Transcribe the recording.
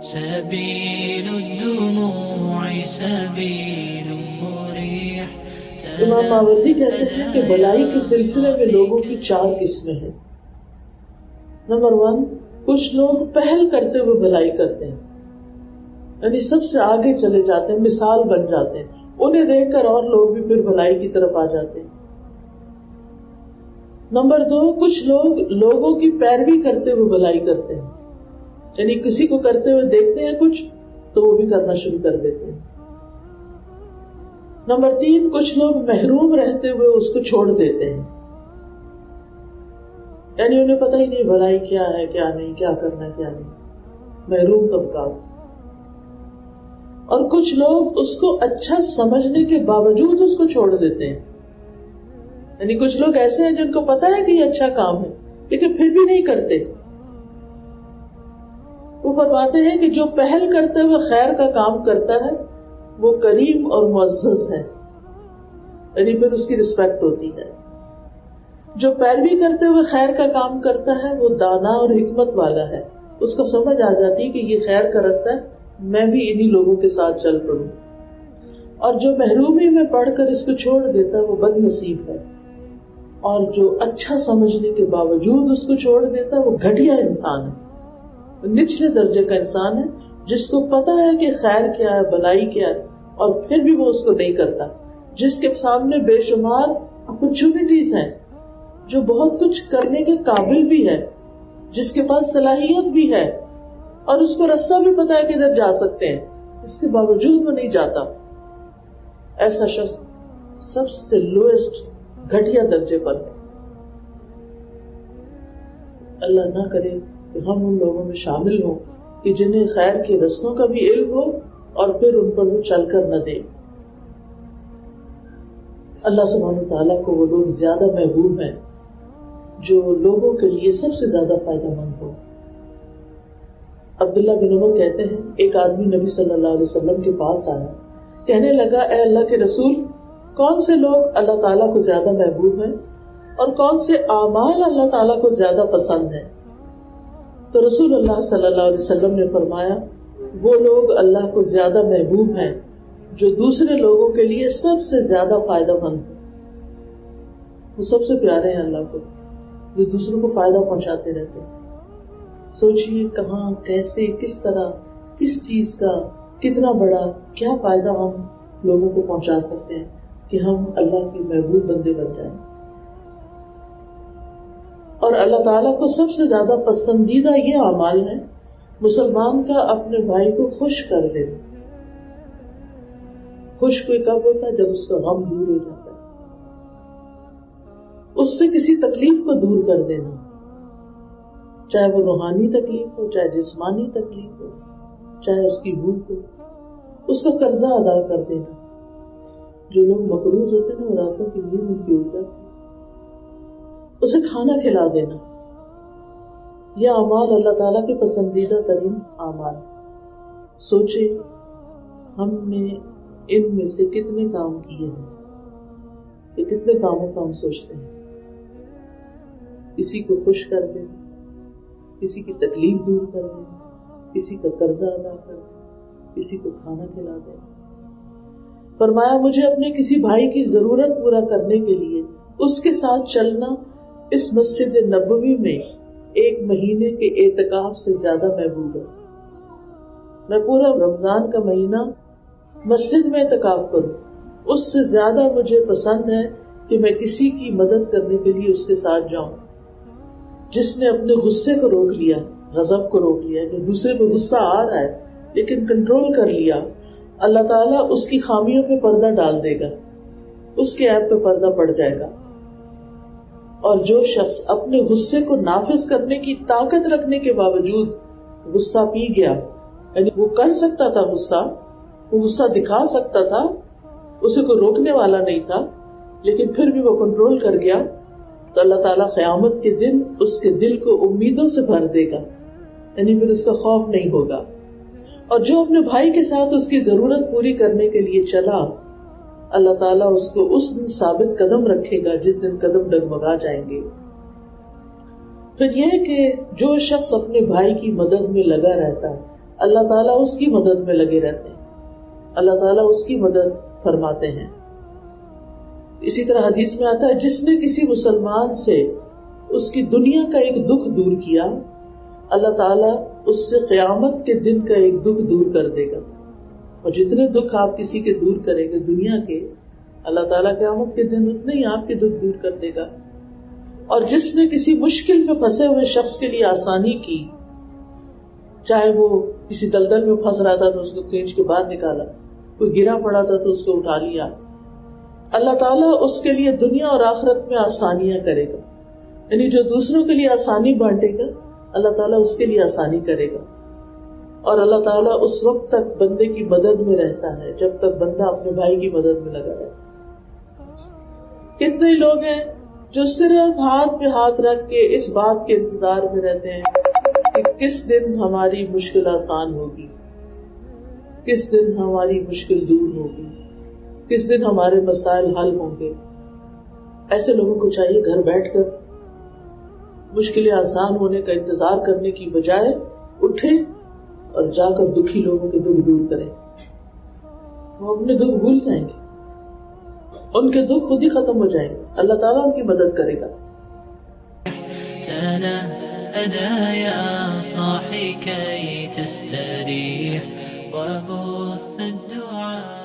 سبيل الدموع سبيل مريح. امام ماوردی کہتے ہیں کہ بھلائی کے سلسلے میں لوگوں کی 4 قسمیں ہیں. نمبر 1، کچھ لوگ پہل کرتے ہوئے بھلائی کرتے ہیں، یعنی سب سے آگے چلے جاتے ہیں، مثال بن جاتے ہیں، انہیں دیکھ کر اور لوگ بھی پھر بھلائی کی طرف آ جاتے ہیں. نمبر 2، کچھ لوگ لوگوں کی پیروی کرتے ہوئے بھلائی کرتے ہیں، یعنی کسی کو کرتے ہوئے دیکھتے ہیں کچھ تو وہ بھی کرنا شروع کر دیتے ہیں. نمبر 3، کچھ لوگ محروم رہتے ہوئے اس کو چھوڑ دیتے ہیں، یعنی انہیں پتہ ہی نہیں بھلائی کیا ہے کیا نہیں، کیا کرنا ہے کیا نہیں، محروم طبقات. اور کچھ لوگ اس کو اچھا سمجھنے کے باوجود اس کو چھوڑ دیتے ہیں، یعنی کچھ لوگ ایسے ہیں جن کو پتا ہے کہ یہ اچھا کام ہے لیکن پھر بھی نہیں کرتے. وہ فرماتے ہیں کہ جو پہل کرتے ہوئے خیر کا کام کرتا ہے وہ کریم اور معزز ہے، یعنی پھر اس کی رسپیکٹ ہوتی ہے. جو پیروی کرتے ہوئے خیر کا کام کرتا ہے وہ دانا اور حکمت والا ہے، اس کو سمجھ آ جاتی ہے کہ یہ خیر کا رستہ ہے، میں بھی انہی لوگوں کے ساتھ چل پڑوں. اور جو محرومی میں پڑھ کر اس کو چھوڑ دیتا ہے وہ بد نصیب ہے، اور جو اچھا سمجھنے کے باوجود اس کو چھوڑ دیتا ہے وہ گھٹیا انسان ہے، نچلے درجے کا انسان ہے، جس کو پتا ہے کہ خیر کیا ہے، بھلائی کیا ہے، اور پھر بھی وہ اس کو نہیں کرتا. جس کے سامنے بے شمار اپرچونٹیز ہیں، جو بہت کچھ کرنے کے قابل بھی ہے، جس کے پاس صلاحیت بھی ہے، اور اس کو راستہ بھی پتا ہے کہ ادھر جا سکتے ہیں، اس کے باوجود وہ نہیں جاتا. ایسا شخص سب سے لوئسٹ گھٹیا درجے پر ہے. اللہ نہ کرے کہ ہم ان لوگوں میں شامل ہوں کہ جنہیں خیر کے رستوں کا بھی علم ہو اور پھر ان پر وہ چل کر نہ دے. اللہ سبحانہ وتعالیٰ کو وہ لوگ زیادہ محبوب ہیں جو لوگوں کے لیے سب سے زیادہ فائدہ مند ہو. عبداللہ بن عمر کہتے ہیں ایک آدمی نبی صلی اللہ علیہ وسلم کے پاس آیا، کہنے لگا اے اللہ کے رسول، کون سے لوگ اللہ تعالیٰ کو زیادہ محبوب ہیں اور کون سے اعمال اللہ تعالیٰ کو زیادہ پسند ہیں؟ تو رسول اللہ صلی اللہ علیہ وسلم نے فرمایا وہ لوگ اللہ کو زیادہ محبوب ہیں جو دوسرے لوگوں کے لیے سب سے زیادہ فائدہ مند ہیں. وہ سب سے پیارے ہیں اللہ کو، جو دوسروں کو فائدہ پہنچاتے رہتے ہیں. سوچئے کہاں، کیسے، کس طرح، کس چیز کا کتنا بڑا کیا فائدہ ہم لوگوں کو پہنچا سکتے ہیں کہ ہم اللہ کے محبوب بندے بن جائیں. اور اللہ تعالیٰ کو سب سے زیادہ پسندیدہ یہ اعمال ہے مسلمان کا اپنے بھائی کو خوش کر دینا. خوش کوئی کب ہوتا ہے؟ جب اس کا غم دور ہو جاتا ہے. اس سے کسی تکلیف کو دور کر دینا، چاہے وہ روحانی تکلیف ہو، چاہے جسمانی تکلیف ہو، چاہے اس کی بھوک ہو، اس کا قرضہ ادا کر دینا. جو لوگ مقروض ہوتے ہیں نا، راتوں کی نیند ان کی اڑ جاتی، اسے کھانا کھلا دینا. یہ اعمال اللہ تعالیٰ کے پسندیدہ ترین اعمال. سوچے ہم نے ان میں سے کتنے کام کیے ہیں، یہ کتنے کاموں کا ہم سوچتے ہیں. کسی کو خوش کر دینا، کسی کی تکلیف دور کر دینا، کسی کا قرضہ ادا کر دینا، کسی کو کھانا کھلا دینا. فرمایا مجھے اپنے کسی بھائی کی ضرورت پورا کرنے کے لیے اس کے ساتھ چلنا اس مسجد نبوی میں 1 مہینے کے اعتکاف سے زیادہ محبوب ہے. میں پورا رمضان کا مہینہ مسجد میں اعتکاف کروں، اس سے زیادہ مجھے پسند ہے کہ میں کسی کی مدد کرنے کے لیے اس کے ساتھ جاؤں. جس نے اپنے غصے کو روک لیا، غضب کو روک لیا، جو دوسرے کو غصہ آ رہا ہے لیکن کنٹرول کر لیا، اللہ تعالیٰ اس کی خامیوں پہ پردہ ڈال دے گا، اس کے عیب پہ پردہ پڑ جائے گا. اور جو شخص اپنے غصے کو نافذ کرنے کی طاقت رکھنے کے باوجود غصہ پی گیا، یعنی وہ کر سکتا تھا غصہ، وہ غصہ دکھا سکتا تھا، اسے کوئی روکنے والا نہیں تھا، لیکن پھر بھی وہ کنٹرول کر گیا، تو اللہ تعالیٰ قیامت کے دن اس کے دل کو امیدوں سے بھر دے گا، یعنی پھر اس کا خوف نہیں ہوگا. اور جو اپنے بھائی کے ساتھ اس کی ضرورت پوری کرنے کے لیے چلا، اللہ تعالیٰ اس کو اس دن ثابت قدم رکھے گا جس دن قدم ڈگمگا جائیں گے. پھر یہ کہ جو شخص اپنے بھائی کی مدد میں لگا رہتا ہے اللہ تعالیٰ اس کی مدد میں لگے رہتے ہیں، اللہ تعالیٰ اس کی مدد فرماتے ہیں. اسی طرح حدیث میں آتا ہے جس نے کسی مسلمان سے اس کی دنیا کا ایک دکھ دور کیا، اللہ تعالیٰ اس سے قیامت کے دن کا ایک دکھ دور کر دے گا. اور جتنے دکھ آپ کسی کے دور کریں گے دنیا کے، اللہ تعالیٰ قیامت کے دن اتنے ہی آپ کے دکھ دور کر دے گا. اور جس نے کسی مشکل میں پھنسے ہوئے شخص کے لیے آسانی کی، چاہے وہ کسی دلدل میں پھنس رہا تھا تو اس کو کھینچ کے باہر نکالا، کوئی گرا پڑا تھا تو اس کو اٹھا لیا، اللہ تعالیٰ اس کے لیے دنیا اور آخرت میں آسانیاں کرے گا. یعنی جو دوسروں کے لیے آسانی بانٹے گا اللہ تعالیٰ اس کے لیے آسانی کرے گا. اور اللہ تعالیٰ اس وقت تک بندے کی مدد میں رہتا ہے جب تک بندہ اپنے بھائی کی مدد میں لگا رہتا ہے. کتنے لوگ ہیں جو صرف ہاتھ پہ ہاتھ رکھ کے اس بات کے انتظار میں رہتے ہیں کہ کس دن ہماری مشکل آسان ہوگی، کس دن ہماری مشکل دور ہوگی، کس دن ہمارے مسائل حل ہوں گے. ایسے لوگوں کو چاہیے گھر بیٹھ کر مشکلیں آسان ہونے کا انتظار کرنے کی بجائے اٹھے اور جا کر دکھی لوگوں کے دکھ دور کریں. وہ اپنے دکھ بھول جائیں گے، ان کے دکھ خود ہی ختم ہو جائیں گے، اللہ تعالیٰ ان کی مدد کرے گا. تنهدى يا صاحي كي تستريح وبث الدعاء